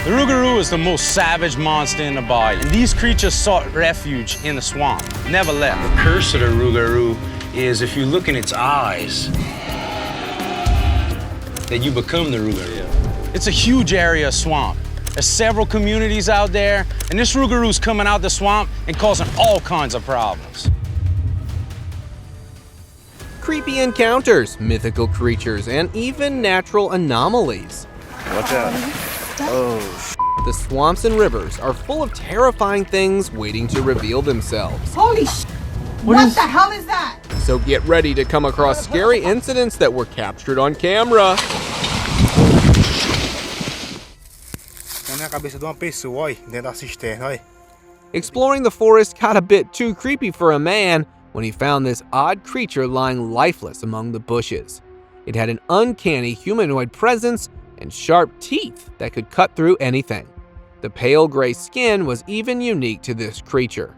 The rougarou is the most savage monster in the body, and these creatures sought refuge in the swamp, never left. The curse of the rougarou is if you look in its eyes, that you become the rougarou. It's a huge area of swamp. There's several communities out there, and this rougarou's coming out the swamp and causing all kinds of problems. Creepy encounters, mythical creatures, and even natural anomalies. Watch out. Oh, The swamps and rivers are full of terrifying things waiting to reveal themselves. Holy sh! What the hell is that? So get ready to come across scary incidents that were captured on camera. Exploring the forest got a bit too creepy for a man when he found this odd creature lying lifeless among the bushes. It had an uncanny humanoid presence and sharp teeth that could cut through anything. The pale gray skin was even unique to this creature.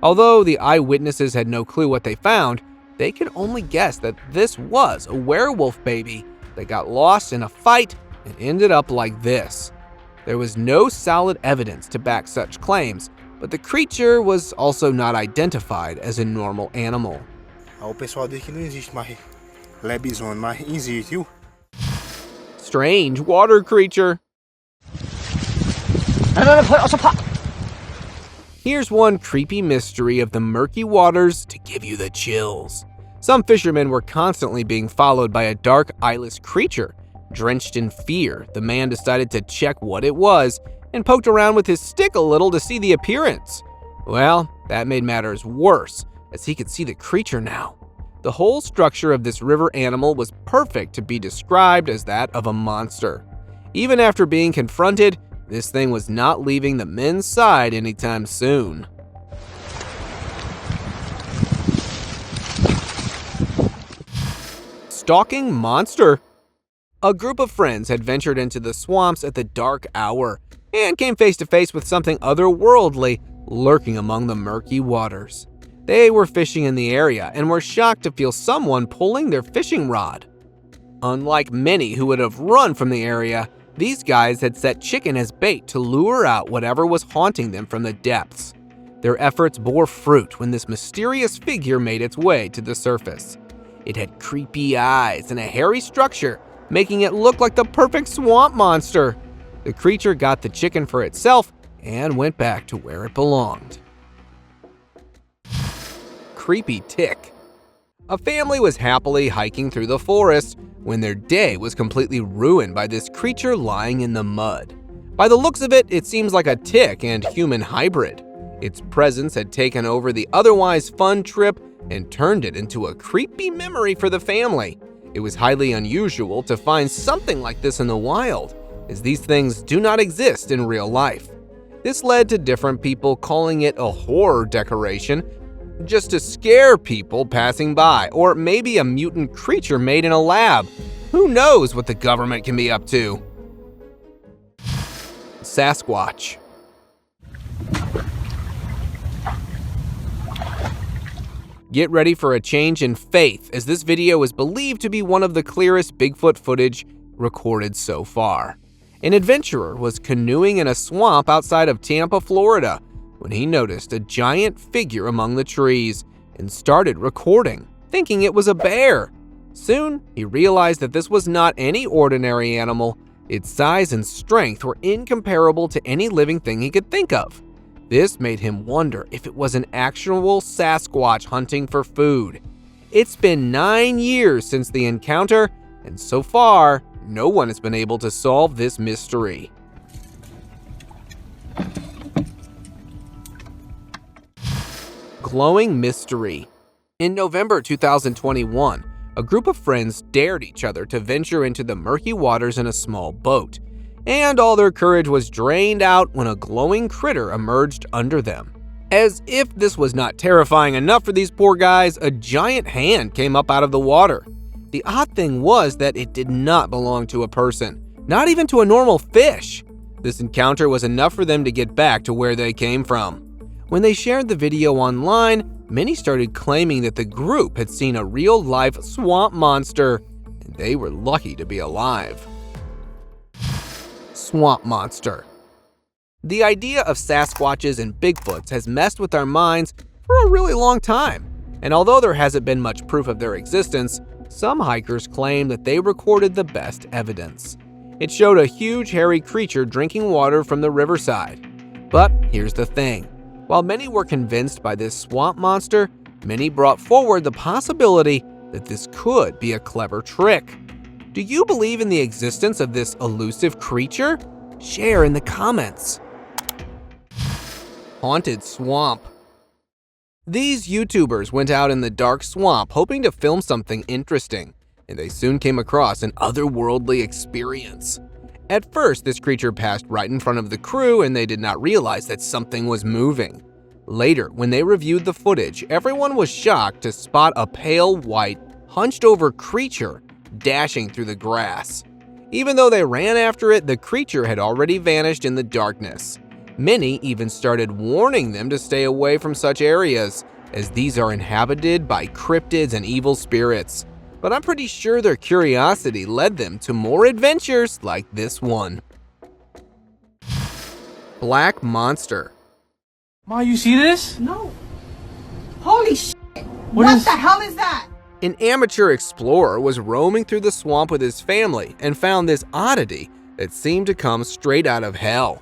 Although the eyewitnesses had no clue what they found, they could only guess that this was a werewolf baby that got lost in a fight and ended up like this. There was no solid evidence to back such claims, but the creature was also not identified as a normal animal. Strange water creature. Here's one creepy mystery of the murky waters to give you the chills. Some fishermen were constantly being followed by a dark, eyeless creature. Drenched in fear, the man decided to check what it was and poked around with his stick a little to see the appearance. Well, that made matters worse, as he could see the creature now. The whole structure of this river animal was perfect to be described as that of a monster. Even after being confronted, this thing was not leaving the men's side anytime soon. Stalking Monster. A group of friends had ventured into the swamps at the dark hour and came face to face with something otherworldly lurking among the murky waters. They were fishing in the area and were shocked to feel someone pulling their fishing rod. Unlike many who would have run from the area, these guys had set chicken as bait to lure out whatever was haunting them from the depths. Their efforts bore fruit when this mysterious figure made its way to the surface. It had creepy eyes and a hairy structure, making it look like the perfect swamp monster. The creature got the chicken for itself and went back to where it belonged. Creepy tick. A family was happily hiking through the forest when their day was completely ruined by this creature lying in the mud. By the looks of it, it seems like a tick and human hybrid. Its presence had taken over the otherwise fun trip and turned it into a creepy memory for the family. It was highly unusual to find something like this in the wild, as these things do not exist in real life. This led to different people calling it a horror decoration, just to scare people passing by, or maybe a mutant creature made in a lab. Who knows what the government can be up to? Sasquatch. Get ready for a change in faith, as this video is believed to be one of the clearest Bigfoot footage recorded so far. An adventurer was canoeing in a swamp outside of Tampa, Florida, when he noticed a giant figure among the trees and started recording, thinking it was a bear. Soon, he realized that this was not any ordinary animal. Its size and strength were incomparable to any living thing he could think of. This made him wonder if it was an actual Sasquatch hunting for food. It's been 9 years since the encounter, and so far, no one has been able to solve this mystery. Glowing mystery. In November 2021, a group of friends dared each other to venture into the murky waters in a small boat. And all their courage was drained out when a glowing critter emerged under them. As if this was not terrifying enough for these poor guys, a giant hand came up out of the water. The odd thing was that it did not belong to a person, not even to a normal fish. This encounter was enough for them to get back to where they came from. When they shared the video online, many started claiming that the group had seen a real-life swamp monster, and they were lucky to be alive. Swamp monster. The idea of Sasquatches and Bigfoots has messed with our minds for a really long time, and although there hasn't been much proof of their existence, some hikers claim that they recorded the best evidence. It showed a huge hairy creature drinking water from the riverside. But here's the thing. While many were convinced by this swamp monster, many brought forward the possibility that this could be a clever trick. Do you believe in the existence of this elusive creature? Share in the comments. Haunted swamp. These YouTubers went out in the dark swamp hoping to film something interesting, and they soon came across an otherworldly experience. At first, this creature passed right in front of the crew and they did not realize that something was moving. Later, when they reviewed the footage, everyone was shocked to spot a pale white, hunched-over creature dashing through the grass. Even though they ran after it, the creature had already vanished in the darkness. Many even started warning them to stay away from such areas, as these are inhabited by cryptids and evil spirits. But I'm pretty sure their curiosity led them to more adventures like this one. Black Monster. Ma, you see this? No. Holy shit. What What is- the hell is that? An amateur explorer was roaming through the swamp with his family and found this oddity that seemed to come straight out of hell.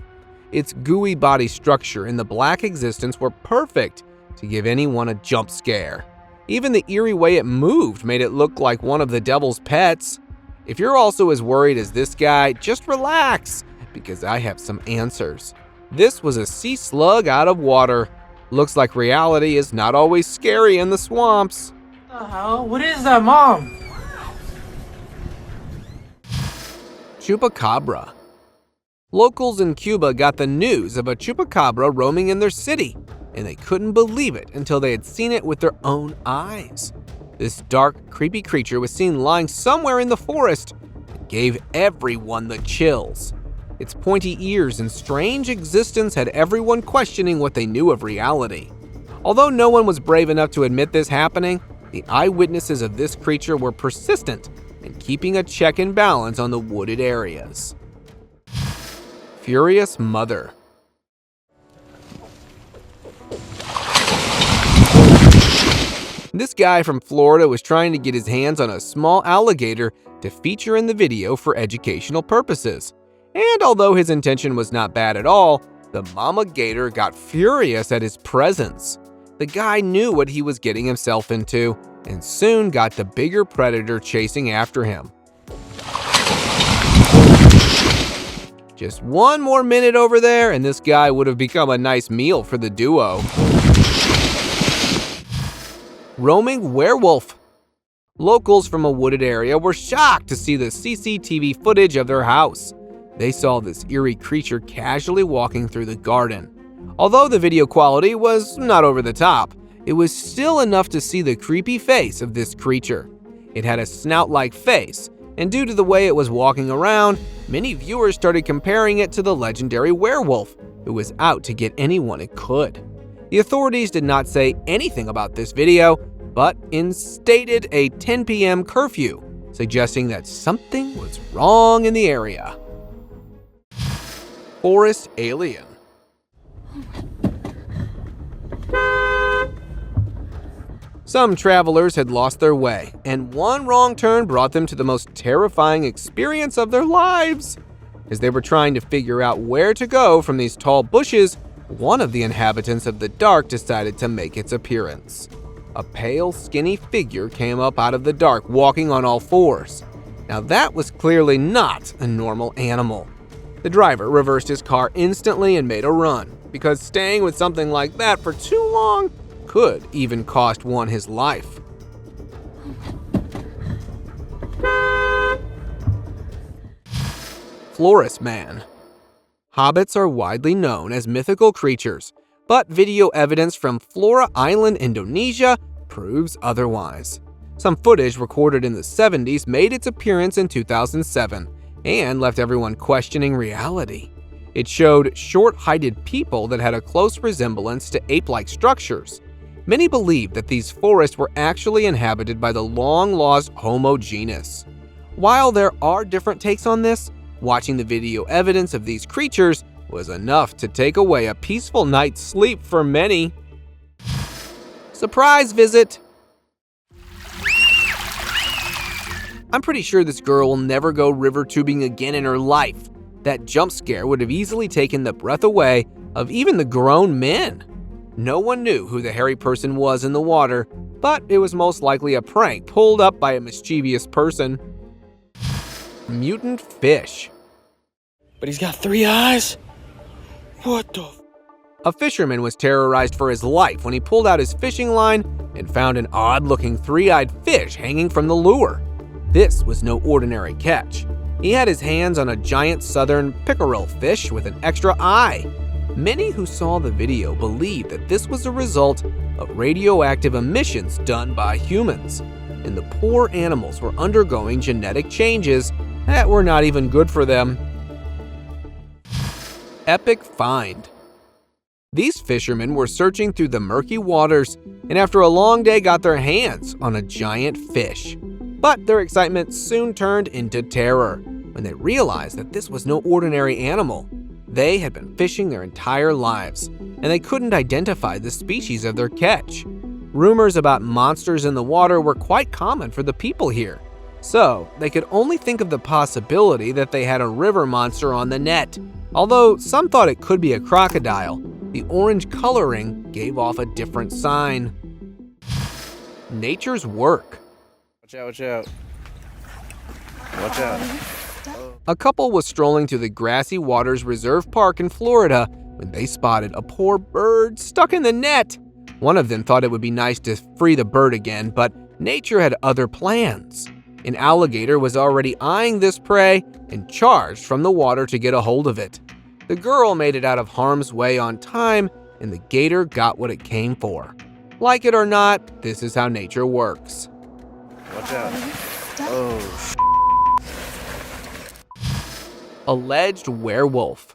Its gooey body structure and the black existence were perfect to give anyone a jump scare. Even the eerie way it moved made it look like one of the devil's pets. If you're also as worried as this guy, just relax, because I have some answers. This was a sea slug out of water. Looks like reality is not always scary in the swamps. What the hell? What is that, Mom? Chupacabra. Locals in Cuba got the news of a chupacabra roaming in their city, and they couldn't believe it until they had seen it with their own eyes. This dark, creepy creature was seen lying somewhere in the forest and gave everyone the chills. Its pointy ears and strange existence had everyone questioning what they knew of reality. Although no one was brave enough to admit this happening, the eyewitnesses of this creature were persistent in keeping a check and balance on the wooded areas. Furious Mother. This guy from Florida was trying to get his hands on a small alligator to feature in the video for educational purposes. And although his intention was not bad at all, the mama gator got furious at his presence. The guy knew what he was getting himself into and soon got the bigger predator chasing after him. Just one more minute over there and this guy would have become a nice meal for the duo. Roaming werewolf. Locals from a wooded area were shocked to see the CCTV footage of their house. They saw this eerie creature casually walking through the garden. Although the video quality was not over the top, it was still enough to see the creepy face of this creature. It had a snout-like face, and due to the way it was walking around, many viewers started comparing it to the legendary werewolf, who was out to get anyone it could. The authorities did not say anything about this video, but instated a 10 p.m. curfew, suggesting that something was wrong in the area. Forest alien. Some travelers had lost their way, and one wrong turn brought them to the most terrifying experience of their lives. As they were trying to figure out where to go from these tall bushes, one of the inhabitants of the dark decided to make its appearance. A pale, skinny figure came up out of the dark, walking on all fours. Now that was clearly not a normal animal. The driver reversed his car instantly and made a run, because staying with something like that for too long could even cost one his life. Flores Man. Hobbits are widely known as mythical creatures, but video evidence from Flora Island, Indonesia proves otherwise. Some footage recorded in the 70s made its appearance in 2007 and left everyone questioning reality. It showed short-heighted people that had a close resemblance to ape-like structures. Many believe that these forests were actually inhabited by the long-lost Homo genus. While there are different takes on this, watching the video evidence of these creatures was enough to take away a peaceful night's sleep for many. Surprise visit! I'm pretty sure this girl will never go river tubing again in her life. That jump scare would have easily taken the breath away of even the grown men. No one knew who the hairy person was in the water, but it was most likely a prank pulled up by a mischievous person. Mutant Fish. But he's got 3 eyes? What the f? A fisherman was terrorized for his life when he pulled out his fishing line and found an odd-looking 3-eyed fish hanging from the lure. This was no ordinary catch. He had his hands on a giant southern pickerel fish with an extra eye. Many who saw the video believed that this was a result of radioactive emissions done by humans, and the poor animals were undergoing genetic changes that were not even good for them. Epic find. These fishermen were searching through the murky waters and after a long day got their hands on a giant fish. But their excitement soon turned into terror when they realized that this was no ordinary animal. They had been fishing their entire lives, and they couldn't identify the species of their catch. Rumors about monsters in the water were quite common for the people here, so they could only think of the possibility that they had a river monster on the net. Although some thought it could be a crocodile, the orange coloring gave off a different sign. Nature's work. Watch out, watch out. Watch out. A couple was strolling through the Grassy Waters Reserve Park in Florida when they spotted a poor bird stuck in the net. One of them thought it would be nice to free the bird again, but nature had other plans. An alligator was already eyeing this prey and charged from the water to get a hold of it. The girl made it out of harm's way on time, and the gator got what it came for. Like it or not, this is how nature works. Watch out. Oh, Alleged werewolf.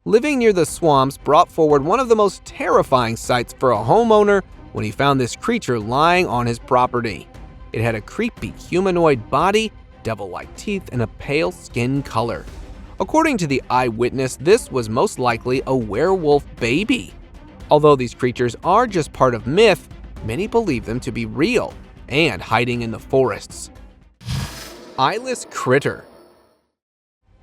Living near the swamps brought forward one of the most terrifying sights for a homeowner when he found this creature lying on his property. It had a creepy humanoid body, devil-like teeth, and a pale skin color. According to the eyewitness, this was most likely a werewolf baby. Although these creatures are just part of myth, many believe them to be real and hiding in the forests. Eyeless critter.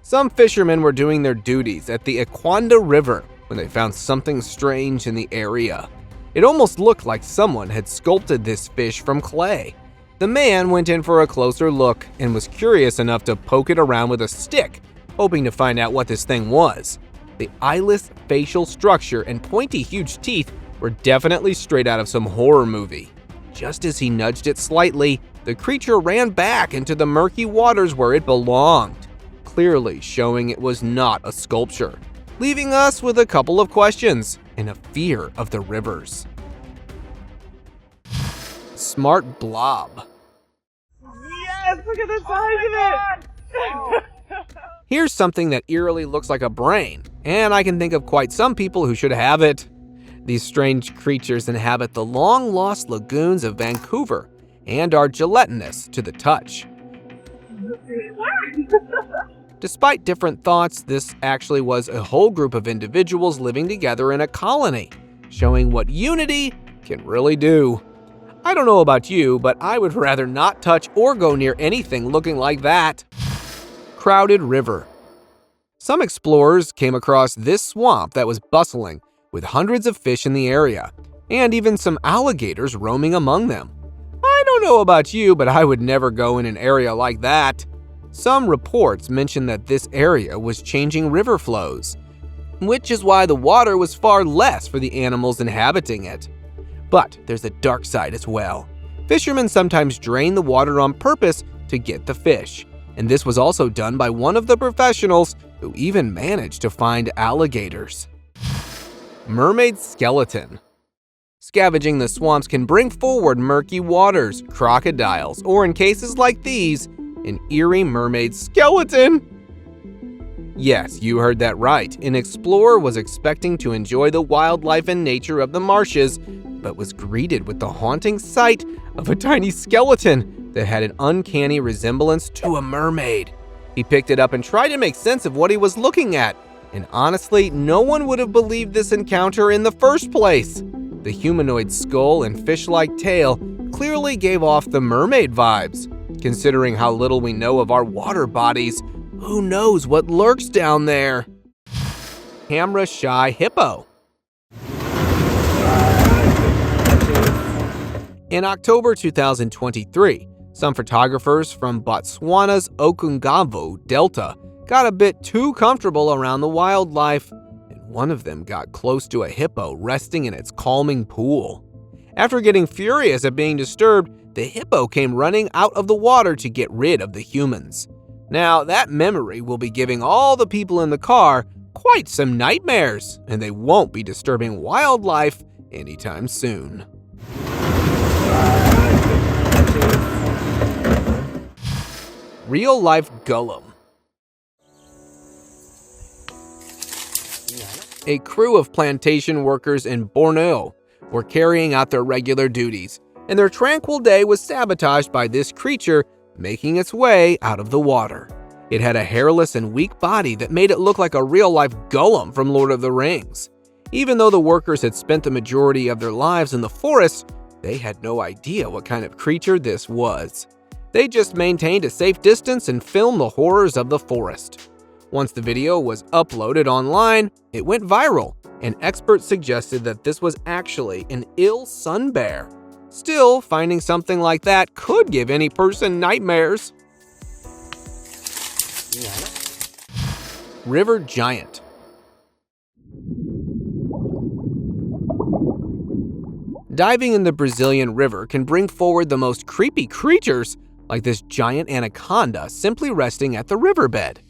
Some fishermen were doing their duties at the Aquanda River when they found something strange in the area. It almost looked like someone had sculpted this fish from clay. The man went in for a closer look and was curious enough to poke it around with a stick, hoping to find out what this thing was. The eyeless facial structure and pointy huge teeth were definitely straight out of some horror movie. Just as he nudged it slightly, the creature ran back into the murky waters where it belonged, clearly showing it was not a sculpture, leaving us with a couple of questions and a fear of the rivers. Smart blob. Yes, look at the size of it! Here's something that eerily looks like a brain, and I can think of quite some people who should have it. These strange creatures inhabit the long-lost lagoons of Vancouver and are gelatinous to the touch. Despite different thoughts, this actually was a whole group of individuals living together in a colony, showing what unity can really do. I don't know about you, but I would rather not touch or go near anything looking like that. Crowded river. Some explorers came across this swamp that was bustling with hundreds of fish in the area, and even some alligators roaming among them. I don't know about you, but I would never go in an area like that. Some reports mention that this area was changing river flows, which is why the water was far less for the animals inhabiting it. But there's a dark side as well. Fishermen sometimes drain the water on purpose to get the fish, and this was also done by one of the professionals who even managed to find alligators. Mermaid skeleton. Scavenging the swamps can bring forward murky waters, crocodiles, or in cases like these, an eerie mermaid skeleton. Yes, you heard that right. An explorer was expecting to enjoy the wildlife and nature of the marshes, but was greeted with the haunting sight of a tiny skeleton that had an uncanny resemblance to a mermaid. He picked it up and tried to make sense of what he was looking at, And honestly, no one would have believed this encounter in the first place. The humanoid skull and fish-like tail clearly gave off the mermaid vibes. Considering how little we know of our water bodies, who knows what lurks down there? Camera Shy Hippo. In October 2023, some photographers from Botswana's Okungavo Delta got a bit too comfortable around the wildlife, and one of them got close to a hippo resting in its calming pool. After getting furious at being disturbed, the hippo came running out of the water to get rid of the humans. Now, that memory will be giving all the people in the car quite some nightmares, and they won't be disturbing wildlife anytime soon. Real-life Golem. A crew of plantation workers in Borneo were carrying out their regular duties, and their tranquil day was sabotaged by this creature making its way out of the water. It had a hairless and weak body that made it look like a real-life golem from Lord of the Rings. Even though the workers had spent the majority of their lives in the forest, they had no idea what kind of creature this was. They just maintained a safe distance and filmed the horrors of the forest. Once the video was uploaded online, it went viral, and experts suggested that this was actually an ill sun bear. Still, finding something like that could give any person nightmares. River Giant. Diving in the Brazilian river can bring forward the most creepy creatures, like this giant anaconda simply resting at the riverbed.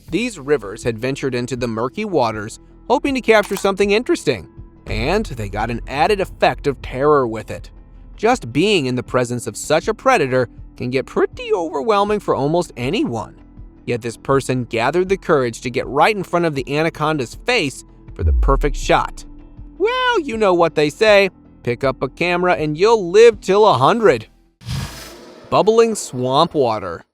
These rivers had ventured into the murky waters, hoping to capture something interesting, and they got an added effect of terror with it. Just being in the presence of such a predator can get pretty overwhelming for almost anyone. Yet this person gathered the courage to get right in front of the anaconda's face for the perfect shot. Well, you know what they say, pick up a camera and you'll live till 100. Bubbling swamp water.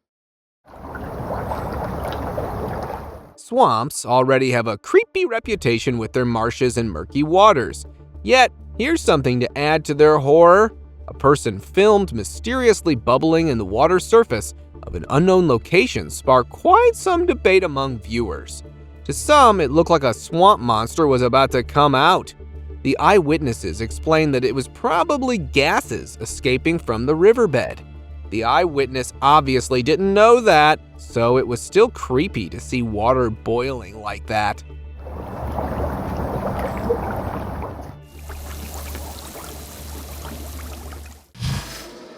Swamps already have a creepy reputation with their marshes and murky waters. Yet, here's something to add to their horror. A person filmed mysteriously bubbling in the water surface of an unknown location sparked quite some debate among viewers. To some, it looked like a swamp monster was about to come out. The eyewitnesses explained that it was probably gases escaping from the riverbed. The eyewitness obviously didn't know that, so it was still creepy to see water boiling like that.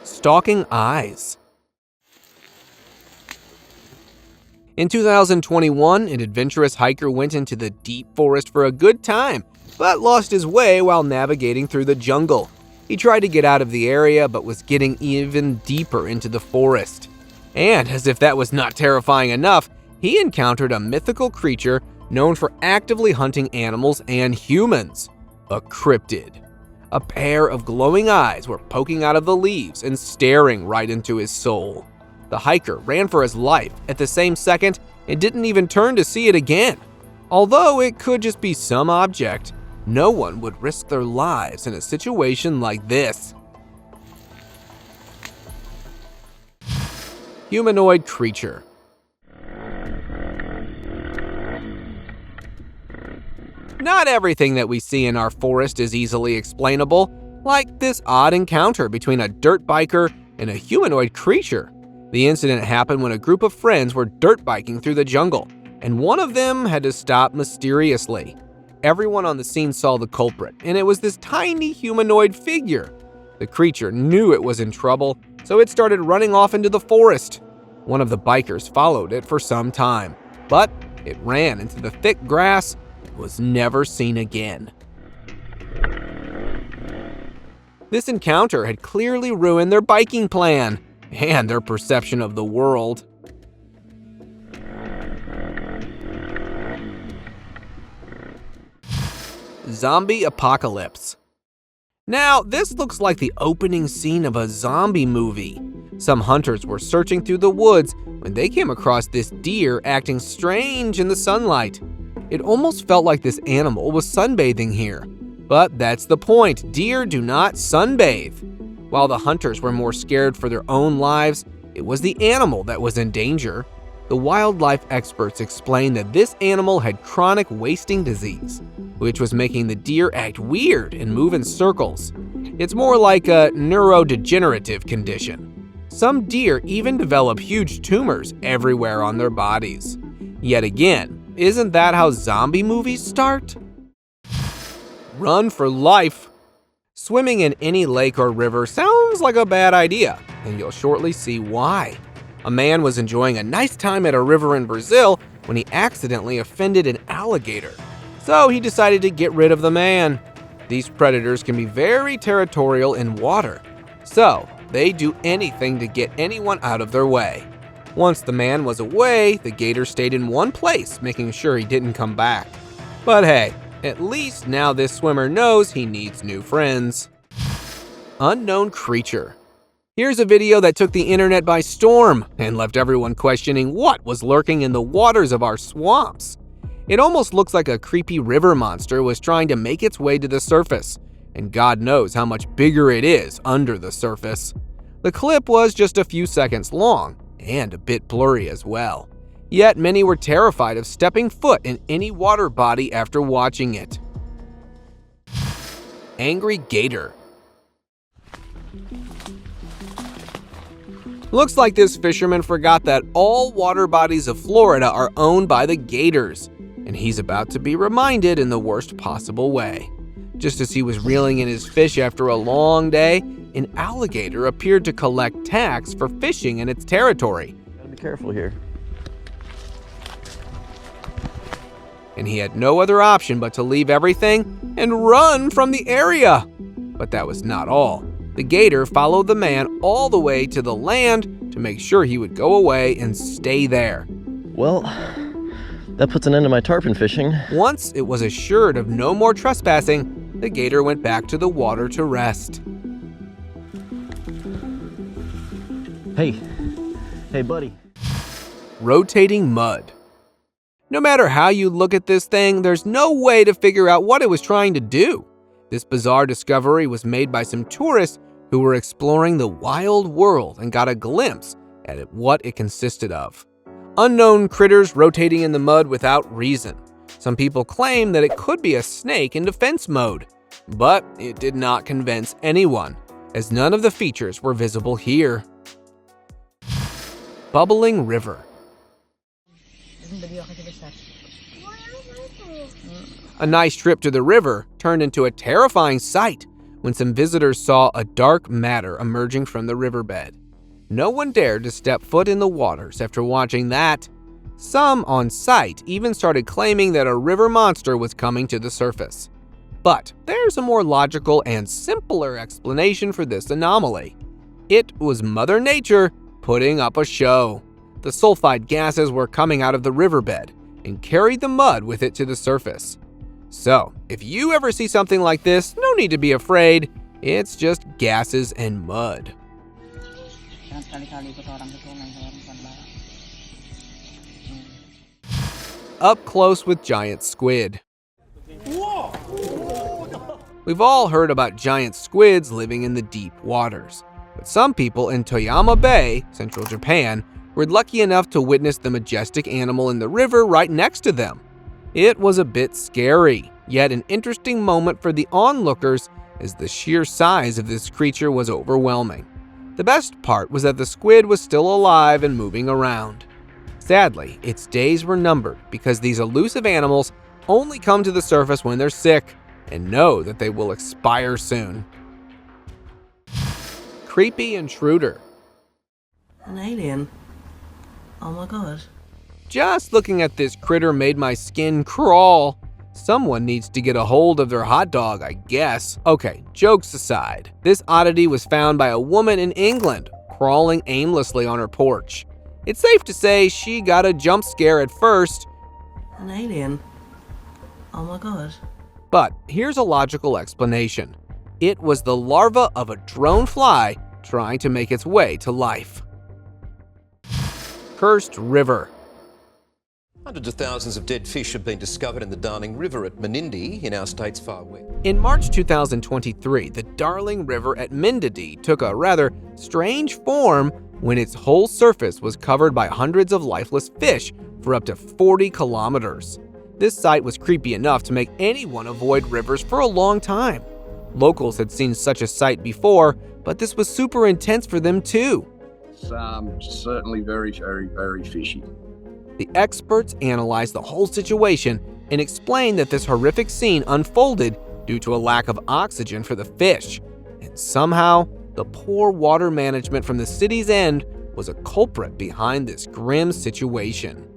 Stalking Eyes. In 2021, an adventurous hiker went into the deep forest for a good time, but lost his way while navigating through the jungle. He tried to get out of the area, but was getting even deeper into the forest. And as if that was not terrifying enough, he encountered a mythical creature known for actively hunting animals and humans, a cryptid. A pair of glowing eyes were poking out of the leaves and staring right into his soul. The hiker ran for his life at the same second and didn't even turn to see it again. Although it could just be some object, no one would risk their lives in a situation like this. Humanoid creature. Not everything that we see in our forest is easily explainable, like this odd encounter between a dirt biker and a humanoid creature. The incident happened when a group of friends were dirt biking through the jungle, and one of them had to stop mysteriously. Everyone on the scene saw the culprit, and it was this tiny humanoid figure. The creature knew it was in trouble, so it started running off into the forest. One of the bikers followed it for some time, but it ran into the thick grass and was never seen again. This encounter had clearly ruined their biking plan and their perception of the world. Zombie apocalypse. Now, this looks like the opening scene of a zombie movie. Some hunters were searching through the woods when they came across this deer acting strange in the sunlight. It almost felt like this animal was sunbathing here. But that's the point, deer do not sunbathe. While the hunters were more scared for their own lives, it was the animal that was in danger. The wildlife experts explained that this animal had chronic wasting disease, which was making the deer act weird and move in circles. It's more like a neurodegenerative condition. Some deer even develop huge tumors everywhere on their bodies. Yet again, isn't that how zombie movies start? Run for life. Swimming in any lake or river sounds like a bad idea, and you'll shortly see why. A man was enjoying a nice time at a river in Brazil when he accidentally offended an alligator. So he decided to get rid of the man. These predators can be very territorial in water, so they do anything to get anyone out of their way. Once the man was away, the gator stayed in one place, making sure he didn't come back. But hey, at least now this swimmer knows he needs new friends. Unknown creature. Here's a video that took the internet by storm and left everyone questioning what was lurking in the waters of our swamps. It almost looks like a creepy river monster was trying to make its way to the surface, and God knows how much bigger it is under the surface. The clip was just a few seconds long, and a bit blurry as well. Yet many were terrified of stepping foot in any water body after watching it. Angry gator. Looks like this fisherman forgot that all water bodies of Florida are owned by the gators, and he's about to be reminded in the worst possible way. Just as he was reeling in his fish after a long day, an alligator appeared to collect tax for fishing in its territory. Gotta be careful here. And he had no other option but to leave everything and run from the area. But that was not all. The gator followed the man all the way to the land to make sure he would go away and stay there. Well, that puts an end to my tarpon fishing. Once it was assured of no more trespassing, the gator went back to the water to rest. Hey buddy. Rotating mud. No matter how you look at this thing, there's no way to figure out what it was trying to do. This bizarre discovery was made by some tourists who were exploring the wild world and got a glimpse at what it consisted of. Unknown critters rotating in the mud without reason. Some people claim that it could be a snake in defense mode, but it did not convince anyone, as none of the features were visible here. Bubbling river. A nice trip to the river turned into a terrifying sight when some visitors saw a dark matter emerging from the riverbed. No one dared to step foot in the waters after watching that. Some on site even started claiming that a river monster was coming to the surface. But there's a more logical and simpler explanation for this anomaly. It was Mother Nature putting up a show. The sulfide gases were coming out of the riverbed and carried the mud with it to the surface. So, if you ever see something like this, no need to be afraid. It's just gases and mud. Up close with giant squid. We've all heard about giant squids living in the deep waters, but some people in Toyama Bay, central Japan, were lucky enough to witness the majestic animal in the river right next to them. It was a bit scary, yet an interesting moment for the onlookers as the sheer size of this creature was overwhelming. The best part was that the squid was still alive and moving around. Sadly, its days were numbered because these elusive animals only come to the surface when they're sick and know that they will expire soon. Creepy intruder. An alien? Oh my god. Just looking at this critter made my skin crawl. Someone needs to get a hold of their hot dog, I guess. Okay, jokes aside, this oddity was found by a woman in England, crawling aimlessly on her porch. It's safe to say she got a jump scare at first. An alien? Oh my god. But here's a logical explanation. It was the larva of a drone fly trying to make its way to life. Cursed river. Hundreds of thousands of dead fish have been discovered in the Darling River at Menindee in our state's far west. In March 2023, the Darling River at Menindee took a rather strange form when its whole surface was covered by hundreds of lifeless fish for up to 40 kilometers. This sight was creepy enough to make anyone avoid rivers for a long time. Locals had seen such a sight before, but this was super intense for them too. It's certainly very, very, very fishy. The experts analyzed the whole situation and explained that this horrific scene unfolded due to a lack of oxygen for the fish. And somehow, the poor water management from the city's end was a culprit behind this grim situation.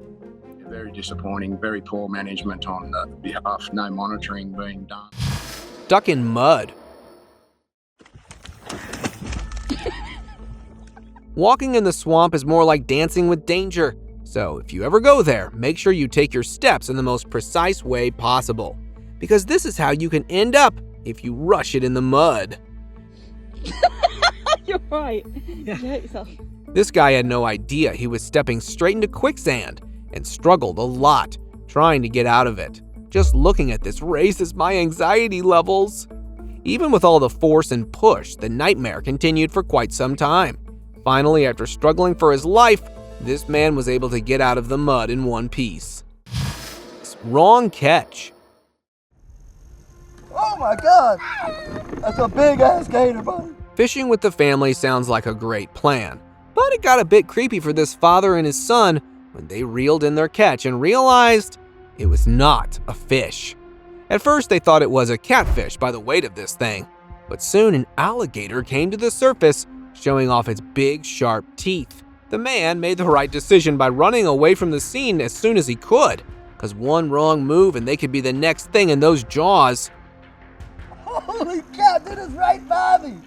Very disappointing, very poor management on the behalf, no monitoring being done. Stuck in mud. Walking in the swamp is more like dancing with danger. So if you ever go there, make sure you take your steps in the most precise way possible, because this is how you can end up if you rush it in the mud. You're right. You hurt yourself. This guy had no idea he was stepping straight into quicksand and struggled a lot trying to get out of it. Just looking at this raises my anxiety levels. Even with all the force and push, the nightmare continued for quite some time. Finally, after struggling for his life, this man was able to get out of the mud in one piece. Wrong catch. Oh my God! That's a big ass gator, buddy. Fishing with the family sounds like a great plan, but it got a bit creepy for this father and his son when they reeled in their catch and realized it was not a fish. At first, they thought it was a catfish by the weight of this thing, but soon an alligator came to the surface, showing off its big, sharp teeth. The man made the right decision by running away from the scene as soon as he could, because one wrong move and they could be the next thing in those jaws. Holy cow, dude, it's right by me!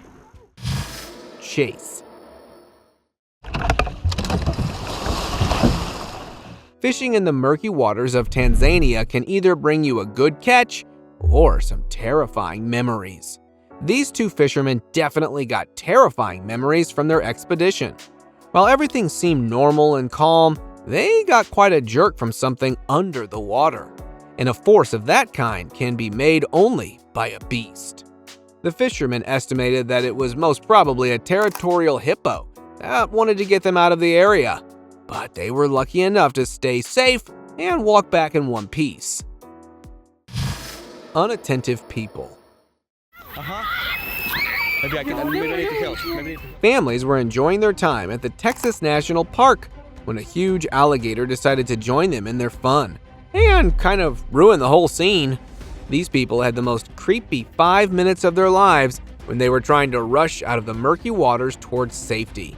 Chase. Fishing in the murky waters of Tanzania can either bring you a good catch or some terrifying memories. These two fishermen definitely got terrifying memories from their expedition. While everything seemed normal and calm, they got quite a jerk from something under the water. And a force of that kind can be made only by a beast. The fishermen estimated that it was most probably a territorial hippo that wanted to get them out of the area, but they were lucky enough to stay safe and walk back in one piece. Unattentive people. Maybe I can. Maybe I need to kill. Families were enjoying their time at the Texas National Park when a huge alligator decided to join them in their fun and kind of ruin the whole scene. These people had the most creepy 5 minutes of their lives when they were trying to rush out of the murky waters towards safety.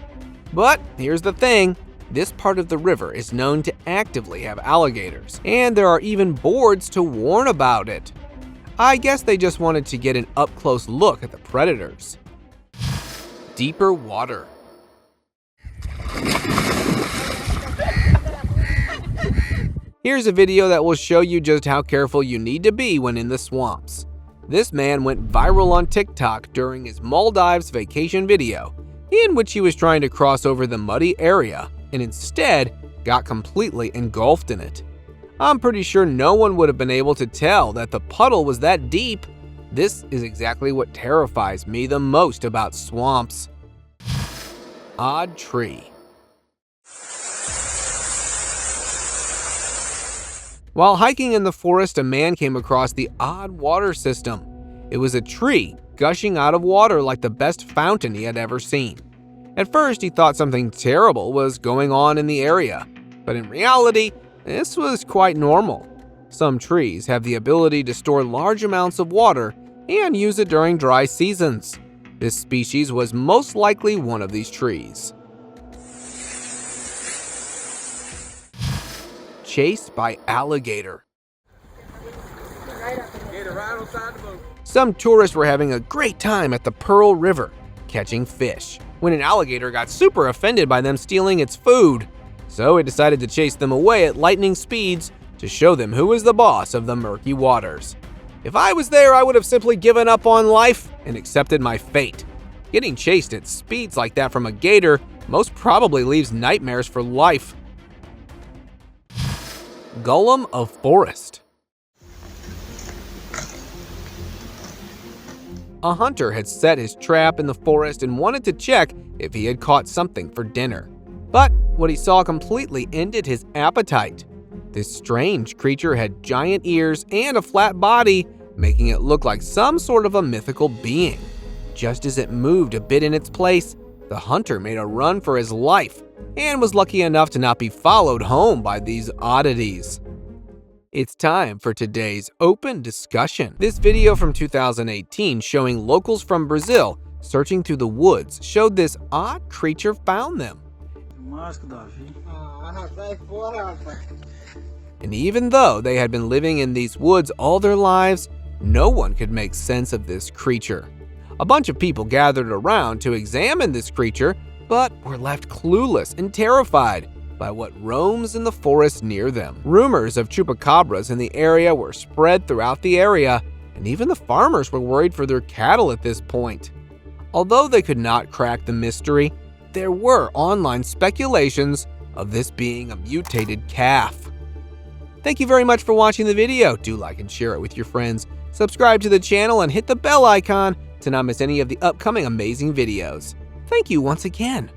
But here's the thing, this part of the river is known to actively have alligators, and there are even boards to warn about it. I guess they just wanted to get an up-close look at the predators. Deeper water. Here's a video that will show you just how careful you need to be when in the swamps. This man went viral on TikTok during his Maldives vacation video, in which he was trying to cross over the muddy area and instead got completely engulfed in it. I'm pretty sure no one would have been able to tell that the puddle was that deep. This is exactly what terrifies me the most about swamps. Odd tree. While hiking in the forest, a man came across the odd water system. It was a tree gushing out of water like the best fountain he had ever seen. At first, he thought something terrible was going on in the area, but in reality, this was quite normal. Some trees have the ability to store large amounts of water and use it during dry seasons. This species was most likely one of these trees. Chased by alligator. Some tourists were having a great time at the Pearl River, catching fish, when an alligator got super offended by them stealing its food. So it decided to chase them away at lightning speeds to show them who was the boss of the murky waters. If I was there, I would have simply given up on life and accepted my fate. Getting chased at speeds like that from a gator most probably leaves nightmares for life. Golem of Forest. A hunter had set his trap in the forest and wanted to check if he had caught something for dinner. But what he saw completely ended his appetite. This strange creature had giant ears and a flat body, making it look like some sort of a mythical being. Just as it moved a bit in its place, the hunter made a run for his life and was lucky enough to not be followed home by these oddities. It's time for today's open discussion. This video from 2018 showing locals from Brazil searching through the woods showed this odd creature found them. And even though they had been living in these woods all their lives, no one could make sense of this creature. A bunch of people gathered around to examine this creature, but were left clueless and terrified by what roams in the forest near them. Rumors of chupacabras in the area were spread throughout the area, and even the farmers were worried for their cattle at this point. Although they could not crack the mystery, there were online speculations of this being a mutated calf. Thank you very much for watching the video. Do like and share it with your friends. Subscribe to the channel and hit the bell icon to not miss any of the upcoming amazing videos. Thank you once again.